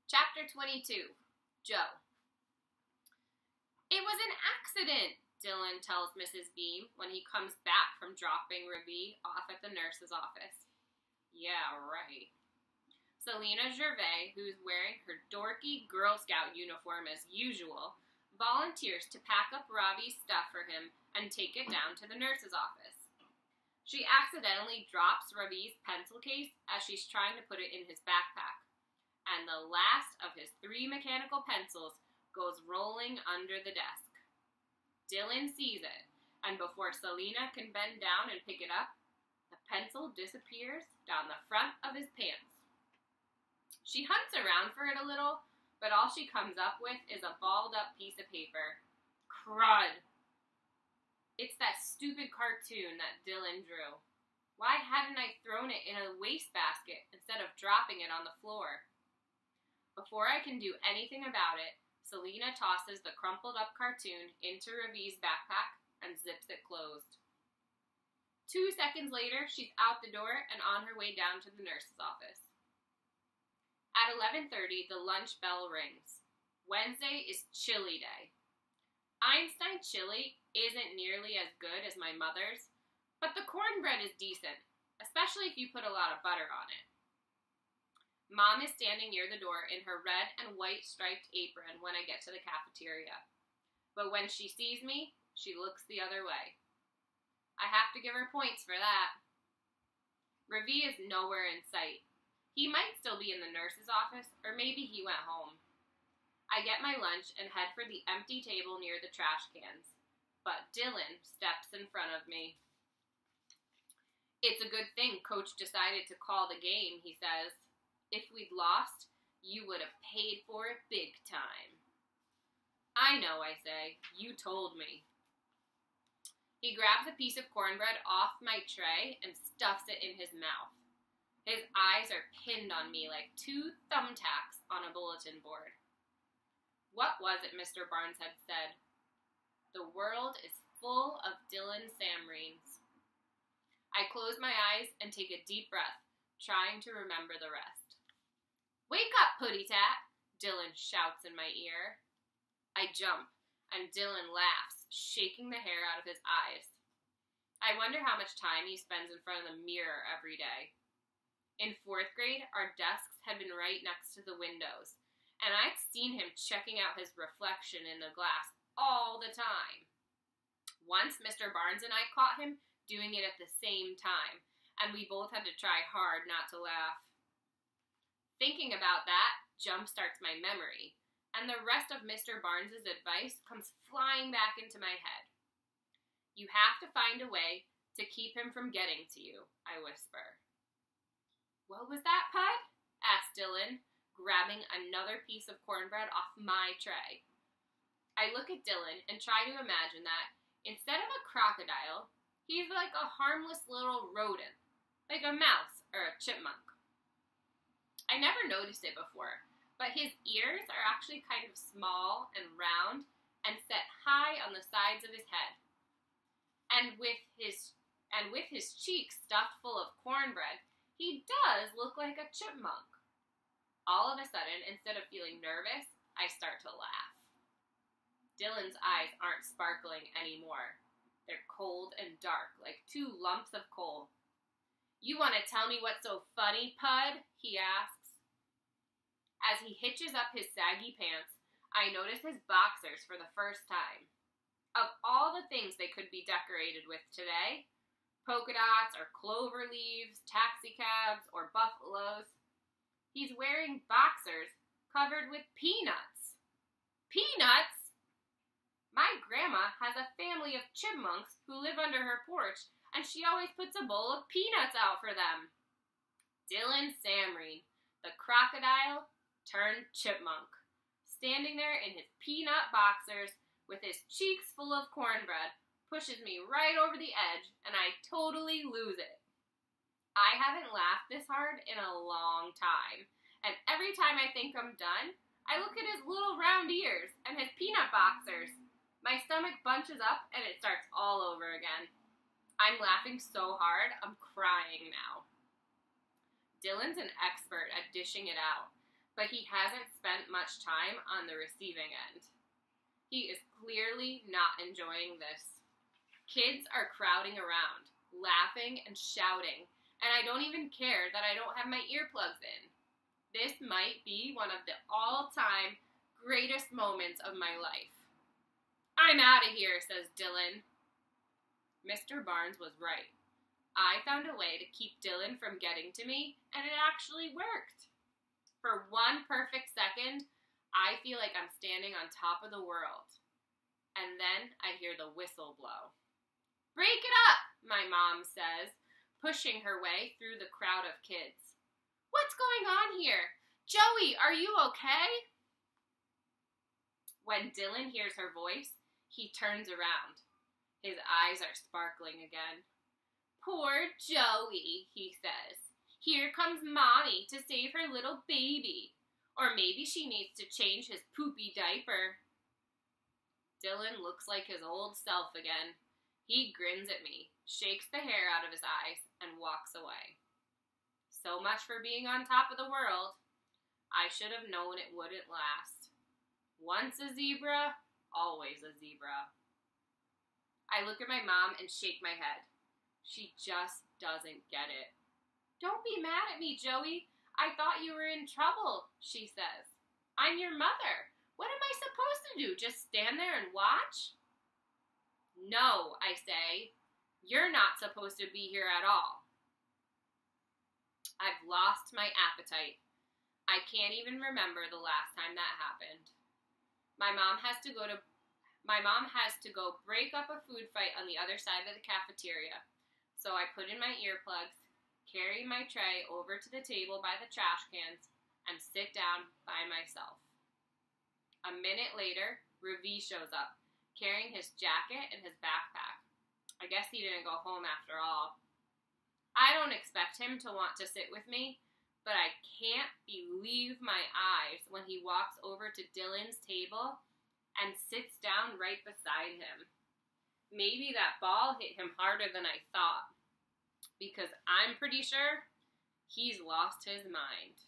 Chapter 22, Joe. It was an accident, Dylan tells Mrs. B when he comes back from dropping Ravi off at the nurse's office. Yeah, right. Selena Gervais, who's wearing her dorky Girl Scout uniform as usual, volunteers to pack up Ravi's stuff for him and take it down to the nurse's office. She accidentally drops Ravi's pencil case as she's trying to put it in his backpack, and the last of his 3 mechanical pencils goes rolling under the desk. Dylan sees it, and before Selena can bend down and pick it up, the pencil disappears down the front of his pants. She hunts around for it a little, but all she comes up with is a balled up piece of paper. Crud! It's that stupid cartoon that Dylan drew. Why hadn't I thrown it in a wastebasket instead of dropping it on the floor? Before I can do anything about it, Selena tosses the crumpled up cartoon into Ravi's backpack and zips it closed. 2 seconds later, she's out the door and on her way down to the nurse's office. At 11:30, the lunch bell rings. Wednesday is chili day. Einstein chili isn't nearly as good as my mother's, but the cornbread is decent, especially if you put a lot of butter on it. Mom is standing near the door in her red and white striped apron when I get to the cafeteria. But when she sees me, she looks the other way. I have to give her points for that. Ravi is nowhere in sight. He might still be in the nurse's office, or maybe he went home. I get my lunch and head for the empty table near the trash cans, but Dylan steps in front of me. It's a good thing Coach decided to call the game, he says. If we'd lost, you would have paid for it big time. I know, I say. You told me. He grabs a piece of cornbread off my tray and stuffs it in his mouth. His eyes are pinned on me like 2 thumbtacks on a bulletin board. What was it Mr. Barnes had said? The world is full of Dylan Samreens. I close my eyes and take a deep breath, trying to remember the rest. Wake up, Puddy-tat, Dylan shouts in my ear. I jump, and Dylan laughs, shaking the hair out of his eyes. I wonder how much time he spends in front of the mirror every day. In 4th grade, our desks had been right next to the windows, and I'd seen him checking out his reflection in the glass all the time. Once, Mr. Barnes and I caught him doing it at the same time, and we both had to try hard not to laugh. Thinking about that jumpstarts my memory, and the rest of Mr. Barnes's advice comes flying back into my head. You have to find a way to keep him from getting to you, I whisper. What was that, Pud? Asked Dylan, grabbing another piece of cornbread off my tray. I look at Dylan and try to imagine that, instead of a crocodile, he's like a harmless little rodent, like a mouse or a chipmunk. I never noticed it before, but his ears are actually kind of small and round and set high on the sides of his head. And with his cheeks stuffed full of cornbread, he does look like a chipmunk. All of a sudden, instead of feeling nervous, I start to laugh. Dylan's eyes aren't sparkling anymore. They're cold and dark, like 2 lumps of coal. You want to tell me what's so funny, Pud? He asks. As he hitches up his saggy pants, I notice his boxers for the first time. Of all the things they could be decorated with today, polka dots or clover leaves, taxi cabs, or buffaloes, he's wearing boxers covered with peanuts. Peanuts? My grandma has a family of chipmunks who live under her porch, and she always puts a bowl of peanuts out for them. Dylan Samreen, the crocodile turned chipmunk, standing there in his peanut boxers with his cheeks full of cornbread, pushes me right over the edge, and I totally lose it. I haven't laughed this hard in a long time, and every time I think I'm done, I look at his little round ears and his peanut boxers. My stomach bunches up, and it starts all over again. I'm laughing so hard, I'm crying now. Dylan's an expert at dishing it out. but he hasn't spent much time on the receiving end. He is clearly not enjoying this. Kids are crowding around, laughing and shouting, and I don't even care that I don't have my earplugs in. This might be one of the all-time greatest moments of my life. "I'm out of here," says Dylan. Mr. Barnes was right. I found a way to keep Dylan from getting to me, and it actually worked. For one perfect second, I feel like I'm standing on top of the world. And then I hear the whistle blow. "Break it up," my mom says, pushing her way through the crowd of kids. "What's going on here? Joey, are you okay?" When Dylan hears her voice, he turns around. His eyes are sparkling again. "Poor Joey," he says. "Here comes Mommy to save her little baby. Or maybe she needs to change his poopy diaper." Dylan looks like his old self again. He grins at me, shakes the hair out of his eyes, and walks away. So much for being on top of the world. I should have known it wouldn't last. Once a zebra, always a zebra. I look at my mom and shake my head. She just doesn't get it. "Don't be mad at me, Joey. I thought you were in trouble," she says. "I'm your mother. What am I supposed to do? Just stand there and watch?" "No," I say. "You're not supposed to be here at all." I've lost my appetite. I can't even remember the last time that happened. My mom has to go break up a food fight on the other side of the cafeteria. So I put in my earplugs, carry my tray over to the table by the trash cans, and sit down by myself. A minute later, Ravi shows up, carrying his jacket and his backpack. I guess he didn't go home after all. I don't expect him to want to sit with me, but I can't believe my eyes when he walks over to Dylan's table and sits down right beside him. Maybe that ball hit him harder than I thought, because I'm pretty sure he's lost his mind.